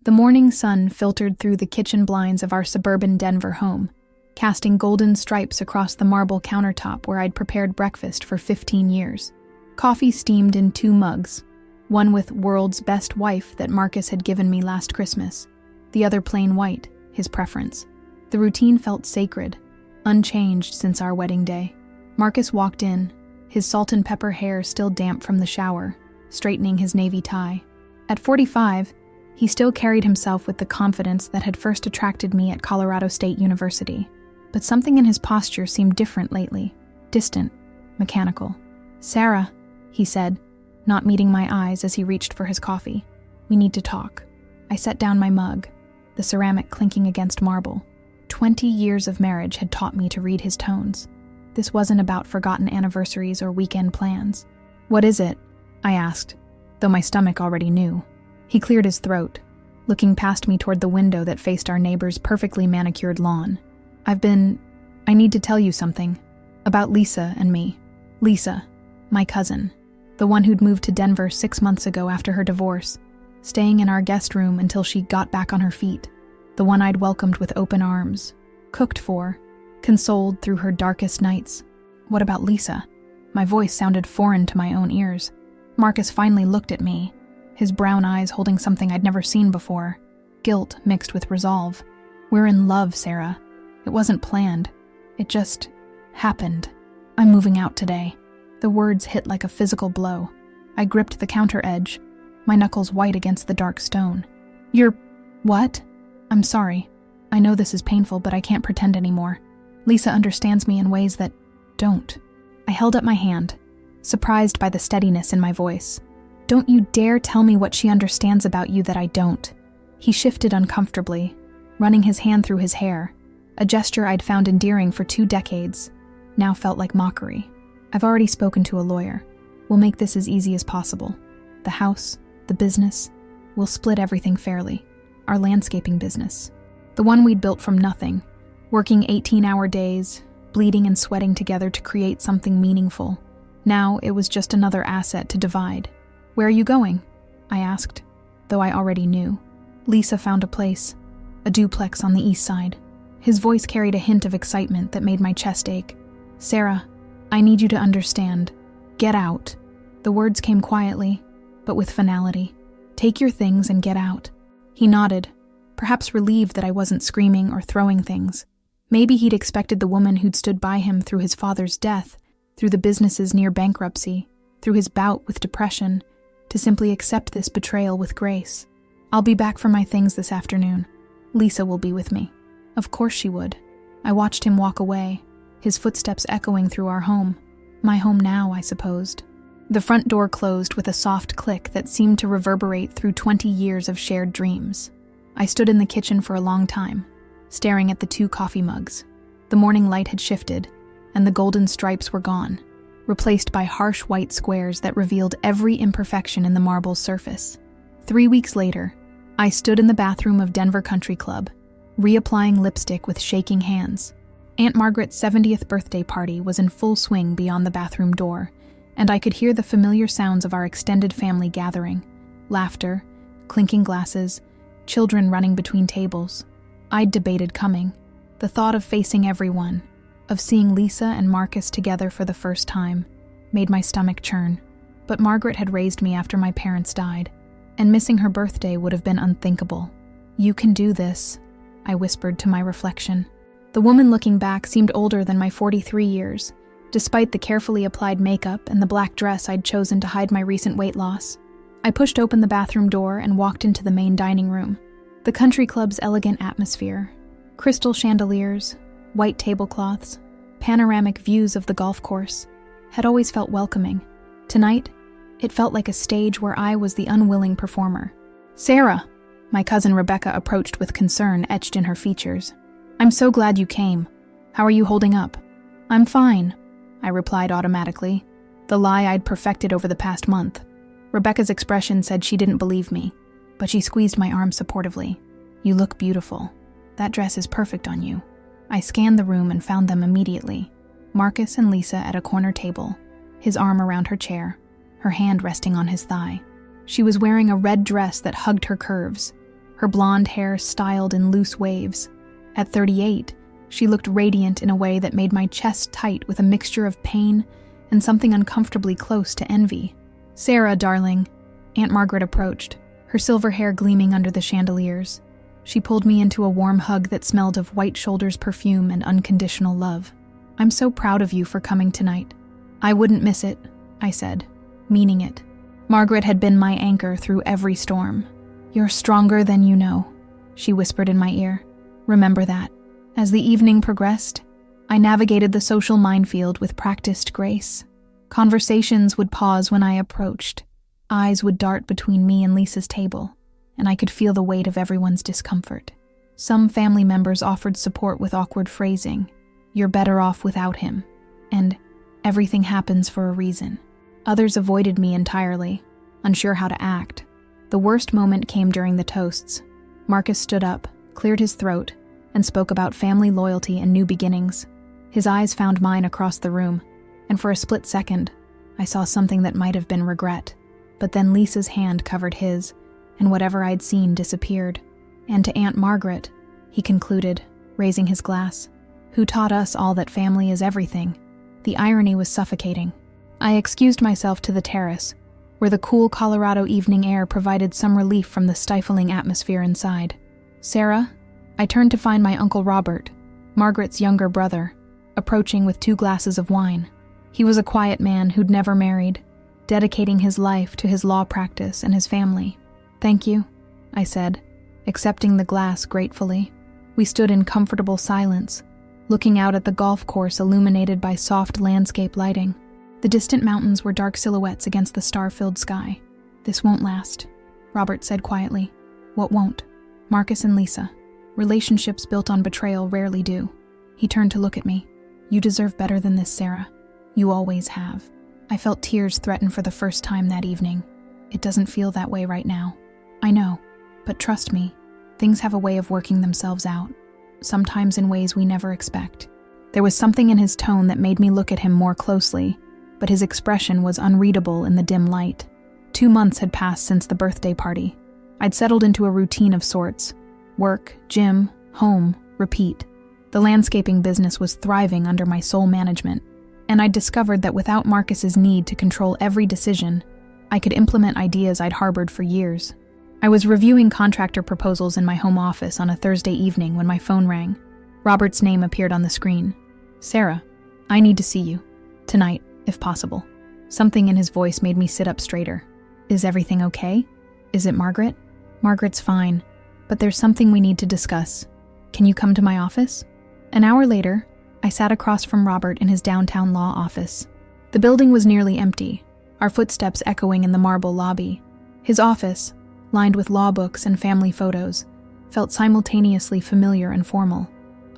The morning sun filtered through the kitchen blinds of our suburban Denver home, casting golden stripes across the marble countertop where I'd prepared breakfast for 15 years. Coffee steamed in 2 mugs, one with World's Best Wife that Marcus had given me last Christmas, the other plain white, his preference. The routine felt sacred, unchanged since our wedding day. Marcus walked in, his salt and pepper hair still damp from the shower, straightening his navy tie. At 45, he still carried himself with the confidence that had first attracted me at Colorado State University. But something in his posture seemed different lately, distant, mechanical. "Sarah," he said, not meeting my eyes as he reached for his coffee. "We need to talk." I set down my mug, the ceramic clinking against marble. 20 years of marriage had taught me to read his tones. This wasn't about forgotten anniversaries or weekend plans. "What is it?" I asked, though my stomach already knew. He cleared his throat, looking past me toward the window that faced our neighbor's perfectly manicured lawn. I need to tell you something. About Lisa and me. Lisa, my cousin. The one who'd moved to Denver 6 months ago after her divorce, staying in our guest room until she got back on her feet. The one I'd welcomed with open arms, cooked for, consoled through her darkest nights. What about Lisa? My voice sounded foreign to my own ears. Marcus finally looked at me, his brown eyes holding something I'd never seen before, guilt mixed with resolve. "We're in love, Sarah. It wasn't planned. It just happened. I'm moving out today." The words hit like a physical blow. I gripped the counter edge, my knuckles white against the dark stone. "You're... what?" "I'm sorry. I know this is painful, but I can't pretend anymore. Lisa understands me in ways that don't." I held up my hand, surprised by the steadiness in my voice. "Don't you dare tell me what she understands about you that I don't." He shifted uncomfortably, running his hand through his hair. A gesture I'd found endearing for 2 decades now felt like mockery. "I've already spoken to a lawyer. We'll make this as easy as possible. The house, the business, we'll split everything fairly. Our landscaping business. The one we'd built from nothing, working 18-hour days, bleeding and sweating together to create something meaningful. Now it was just another asset to divide." "Where are you going?" I asked, though I already knew. "Lisa found a place, a duplex on the east side." His voice carried a hint of excitement that made my chest ache. "Sarah, I need you to understand. Get out." The words came quietly, but with finality. "Take your things and get out." He nodded, perhaps relieved that I wasn't screaming or throwing things. Maybe he'd expected the woman who'd stood by him through his father's death, through the business's near bankruptcy, through his bout with depression, to simply accept this betrayal with grace. "I'll be back for my things this afternoon. Lisa will be with me." Of course she would. I watched him walk away, his footsteps echoing through our home. My home now, I supposed. The front door closed with a soft click that seemed to reverberate through 20 years of shared dreams. I stood in the kitchen for a long time, staring at the 2 coffee mugs. The morning light had shifted, and the golden stripes were gone, replaced by harsh white squares that revealed every imperfection in the marble's surface. 3 weeks later, I stood in the bathroom of Denver Country Club, reapplying lipstick with shaking hands. Aunt Margaret's 70th birthday party was in full swing beyond the bathroom door, and I could hear the familiar sounds of our extended family gathering. Laughter, clinking glasses, children running between tables. I'd debated coming. The thought of facing everyone, of seeing Lisa and Marcus together for the first time, made my stomach churn. But Margaret had raised me after my parents died, and missing her birthday would have been unthinkable. "You can do this," I whispered to my reflection. The woman looking back seemed older than my 43 years, despite the carefully applied makeup and the black dress I'd chosen to hide my recent weight loss. I pushed open the bathroom door and walked into the main dining room. The country club's elegant atmosphere, crystal chandeliers, white tablecloths, panoramic views of the golf course, had always felt welcoming. Tonight, it felt like a stage where I was the unwilling performer. "Sarah!" My cousin Rebecca approached with concern etched in her features. "I'm so glad you came. How are you holding up?" "I'm fine," I replied automatically, the lie I'd perfected over the past month. Rebecca's expression said she didn't believe me, but she squeezed my arm supportively. "You look beautiful. That dress is perfect on you." I scanned the room and found them immediately. Marcus and Lisa at a corner table, his arm around her chair, her hand resting on his thigh. She was wearing a red dress that hugged her curves, her blonde hair styled in loose waves. At 38, she looked radiant in a way that made my chest tight with a mixture of pain and something uncomfortably close to envy. "Sarah, darling," Aunt Margaret approached, her silver hair gleaming under the chandeliers. She pulled me into a warm hug that smelled of White Shoulder's perfume and unconditional love. "I'm so proud of you for coming tonight." "I wouldn't miss it," I said, meaning it. Margaret had been my anchor through every storm. "You're stronger than you know," she whispered in my ear. "Remember that." As the evening progressed, I navigated the social minefield with practiced grace. Conversations would pause when I approached. Eyes would dart between me and Lisa's table, and I could feel the weight of everyone's discomfort. Some family members offered support with awkward phrasing, "You're better off without him," and "Everything happens for a reason." Others avoided me entirely, unsure how to act. The worst moment came during the toasts. Marcus stood up, cleared his throat, and spoke about family loyalty and new beginnings. His eyes found mine across the room, and for a split second, I saw something that might have been regret. But then Lisa's hand covered his, and whatever I'd seen disappeared. "And to Aunt Margaret," he concluded, raising his glass, "who taught us all that family is everything." The irony was suffocating. I excused myself to the terrace, where the cool Colorado evening air provided some relief from the stifling atmosphere inside. "Sarah?" I turned to find my Uncle Robert, Margaret's younger brother, approaching with 2 glasses of wine. He was a quiet man who'd never married, dedicating his life to his law practice and his family. "Thank you," I said, accepting the glass gratefully. We stood in comfortable silence, looking out at the golf course illuminated by soft landscape lighting. The distant mountains were dark silhouettes against the star-filled sky. "This won't last," Robert said quietly. "What won't?" "Marcus and Lisa. Relationships built on betrayal rarely do." He turned to look at me. "You deserve better than this, Sarah. You always have." I felt tears threaten for the first time that evening. "It doesn't feel that way right now." "I know, but trust me, things have a way of working themselves out, sometimes in ways we never expect." There was something in his tone that made me look at him more closely, but his expression was unreadable in the dim light. 2 months had passed since the birthday party. I'd settled into a routine of sorts. Work, gym, home, repeat. The landscaping business was thriving under my sole management, and I'd discovered that without Marcus's need to control every decision, I could implement ideas I'd harbored for years. I was reviewing contractor proposals in my home office on a Thursday evening when my phone rang. Robert's name appeared on the screen. "Sarah, I need to see you. Tonight, if possible." Something in his voice made me sit up straighter. "Is everything okay? Is it Margaret?" "Margaret's fine, but there's something we need to discuss. Can you come to my office?" An hour later, I sat across from Robert in his downtown law office. The building was nearly empty, our footsteps echoing in the marble lobby. His office, lined with law books and family photos, felt simultaneously familiar and formal.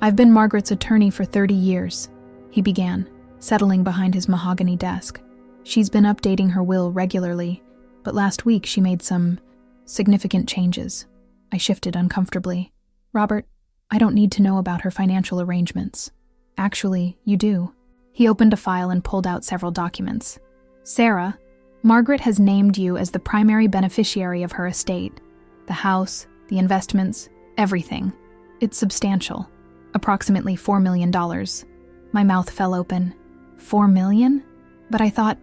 "I've been Margaret's attorney for 30 years, he began, settling behind his mahogany desk. "She's been updating her will regularly, but last week she made some significant changes." I shifted uncomfortably. "Robert, I don't need to know about her financial arrangements." "Actually, you do." He opened a file and pulled out several documents. "Sarah, Margaret has named you as the primary beneficiary of her estate. The house, the investments, everything. It's substantial. Approximately $4 million. My mouth fell open. $4 million? But I thought,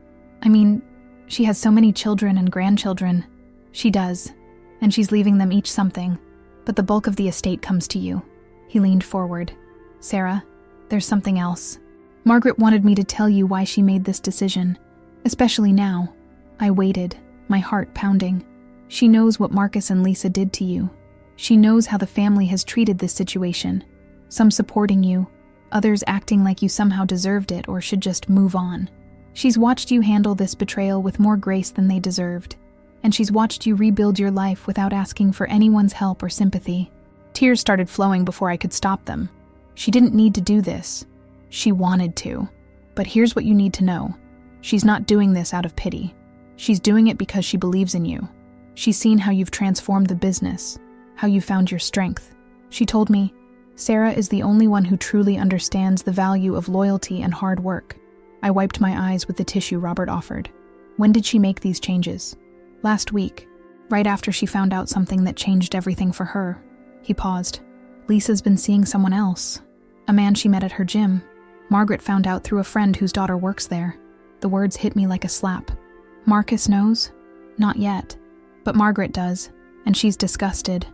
she has so many children and grandchildren. She does, and she's leaving them each something. But the bulk of the estate comes to you." He leaned forward. "Sarah, there's something else. Margaret wanted me to tell you why she made this decision, especially now." I waited, my heart pounding. "She knows what Marcus and Lisa did to you. She knows how the family has treated this situation. Some supporting you, others acting like you somehow deserved it or should just move on. She's watched you handle this betrayal with more grace than they deserved, and she's watched you rebuild your life without asking for anyone's help or sympathy." Tears started flowing before I could stop them. "She didn't need to do this. She wanted to. But here's what you need to know. She's not doing this out of pity. She's doing it because she believes in you. She's seen how you've transformed the business, how you found your strength. She told me, Sarah is the only one who truly understands the value of loyalty and hard work." I wiped my eyes with the tissue Robert offered. "When did she make these changes?" "Last week. Right after she found out something that changed everything for her. He paused. Lisa's been seeing someone else. A man she met at her gym. Margaret found out through a friend whose daughter works there. The words hit me like a slap. Marcus knows? Not yet. But Margaret does, and she's disgusted.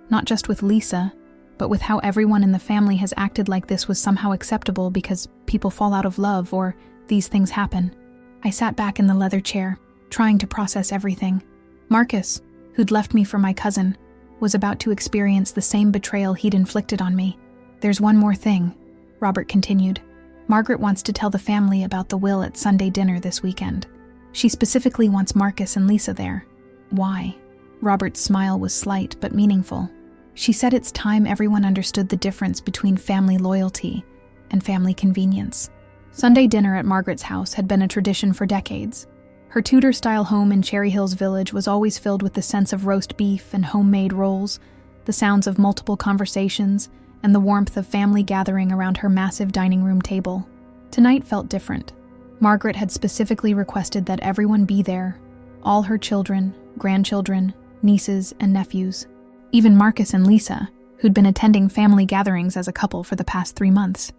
Not just with Lisa, but with how everyone in the family has acted like this was somehow acceptable because people fall out of love or these things happen. I sat back in the leather chair, trying to process everything. Marcus, who'd left me for my cousin, was about to experience the same betrayal he'd inflicted on me. There's one more thing, Robert continued. Margaret wants to tell the family about the will at Sunday dinner this weekend. She specifically wants Marcus and Lisa there. Why? Robert's smile was slight but meaningful. She said it's time everyone understood the difference between family loyalty and family convenience. Sunday dinner at Margaret's house had been a tradition for decades. Her Tudor-style home in Cherry Hills Village was always filled with the sense of roast beef and homemade rolls, the sounds of multiple conversations, and the warmth of family gathering around her massive dining room table. Tonight felt different. Margaret had specifically requested that everyone be there, all her children, grandchildren, nieces, and nephews. Even Marcus and Lisa, who'd been attending family gatherings as a couple for the past 3 months.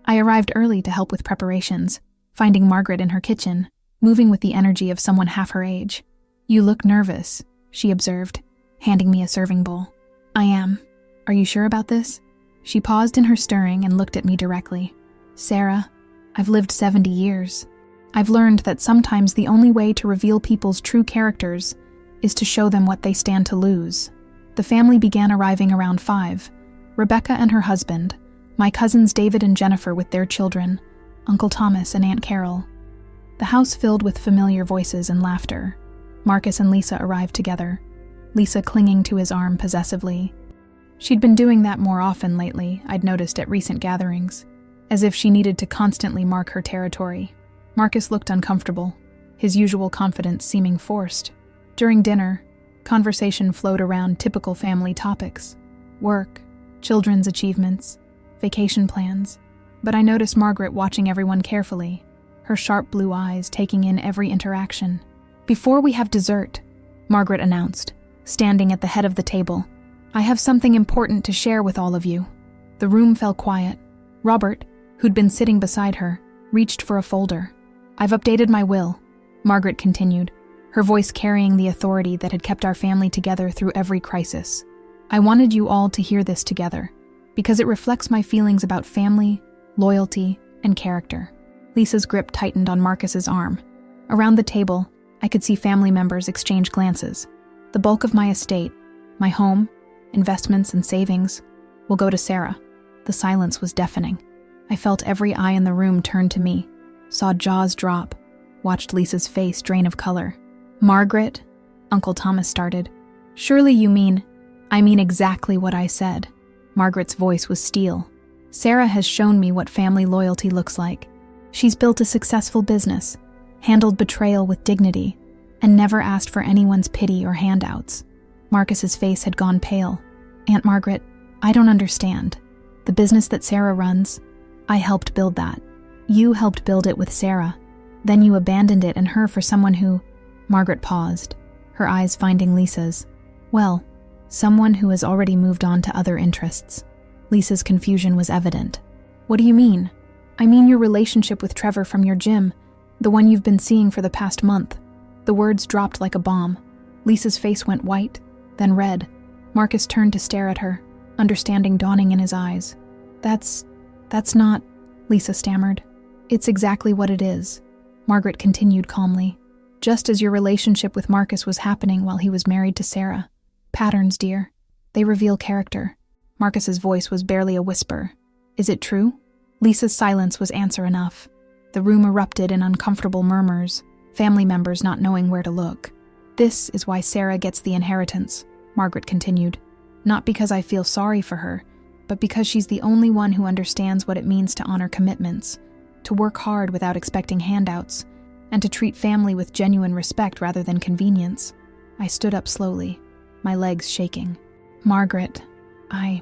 I arrived early to help with preparations, finding Margaret in her kitchen, moving with the energy of someone half her age. You look nervous, she observed, handing me a serving bowl. I am. Are you sure about this? She paused in her stirring and looked at me directly. Sarah, I've lived 70 years. I've learned that sometimes the only way to reveal people's true characters is to show them what they stand to lose. The family began arriving around 5. Rebecca and her husband, my cousins David and Jennifer with their children, Uncle Thomas and Aunt Carol. The house filled with familiar voices and laughter. Marcus and Lisa arrived together, Lisa clinging to his arm possessively. She'd been doing that more often lately, I'd noticed at recent gatherings, as if she needed to constantly mark her territory. Marcus looked uncomfortable, his usual confidence seeming forced. During dinner, conversation flowed around typical family topics: work, children's achievements, vacation plans. But I noticed Margaret watching everyone carefully, her sharp blue eyes taking in every interaction. Before we have dessert, Margaret announced, standing at the head of the table, I have something important to share with all of you. The room fell quiet. Robert, who'd been sitting beside her, reached for a folder. I've updated my will, Margaret continued, her voice carrying the authority that had kept our family together through every crisis. I wanted you all to hear this together, because it reflects my feelings about family, loyalty, and character. Lisa's grip tightened on Marcus's arm. Around the table, I could see family members exchange glances. The bulk of my estate, my home, investments, and savings, will go to Sarah. The silence was deafening. I felt every eye in the room turn to me, saw jaws drop, watched Lisa's face drain of color. Margaret, Uncle Thomas started. Surely you mean, I mean exactly what I said. Margaret's voice was steel. Sarah has shown me what family loyalty looks like. She's built a successful business, handled betrayal with dignity, and never asked for anyone's pity or handouts. Marcus's face had gone pale. Aunt Margaret, I don't understand. The business that Sarah runs, I helped build that. You helped build it with Sarah. Then you abandoned it and her for someone who... Margaret paused, her eyes finding Lisa's. Well, someone who has already moved on to other interests. Lisa's confusion was evident. What do you mean? I mean your relationship with Trevor from your gym, the one you've been seeing for the past month. The words dropped like a bomb. Lisa's face went white, then red. Marcus turned to stare at her, understanding dawning in his eyes. That's not, Lisa stammered. It's exactly what it is, Margaret continued calmly. Just as your relationship with Marcus was happening while he was married to Sarah. Patterns, dear. They reveal character. Marcus's voice was barely a whisper. Is it true? Lisa's silence was answer enough. The room erupted in uncomfortable murmurs, family members not knowing where to look. This is why Sarah gets the inheritance, Margaret continued. Not because I feel sorry for her, but because she's the only one who understands what it means to honor commitments, to work hard without expecting handouts, and to treat family with genuine respect rather than convenience. I stood up slowly, my legs shaking. Margaret, I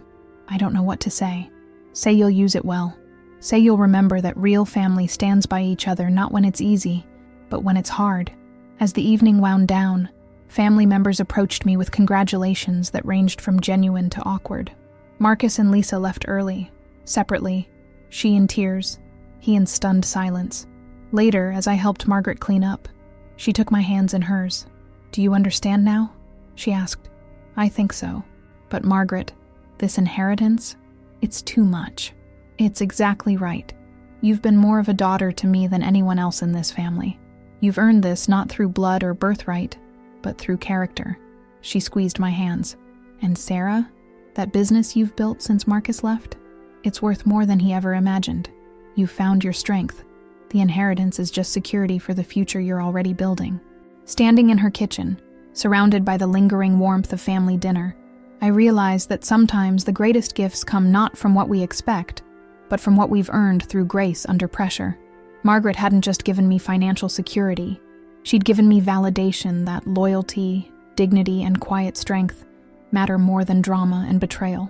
don't know what to say. Say you'll use it well. Say you'll remember that real family stands by each other not when it's easy, but when it's hard. As the evening wound down, Family members approached me with congratulations that ranged from genuine to awkward. Marcus and Lisa left early, separately, she in tears, he in stunned silence. Later, as I helped Margaret clean up, she took my hands in hers. "Do you understand now?" she asked. "I think so. But Margaret, this inheritance, it's too much." "It's exactly right. You've been more of a daughter to me than anyone else in this family. You've earned this not through blood or birthright, but through character." She squeezed my hands. "And Sarah, that business you've built since Marcus left, it's worth more than he ever imagined. You've found your strength. The inheritance is just security for the future you're already building." Standing in her kitchen, surrounded by the lingering warmth of family dinner, I realized that sometimes the greatest gifts come not from what we expect, but from what we've earned through grace under pressure. Margaret hadn't just given me financial security. She'd given me validation that loyalty, dignity, and quiet strength matter more than drama and betrayal.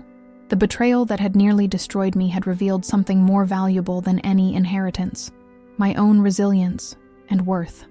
The betrayal that had nearly destroyed me had revealed something more valuable than any inheritance: my own resilience and worth.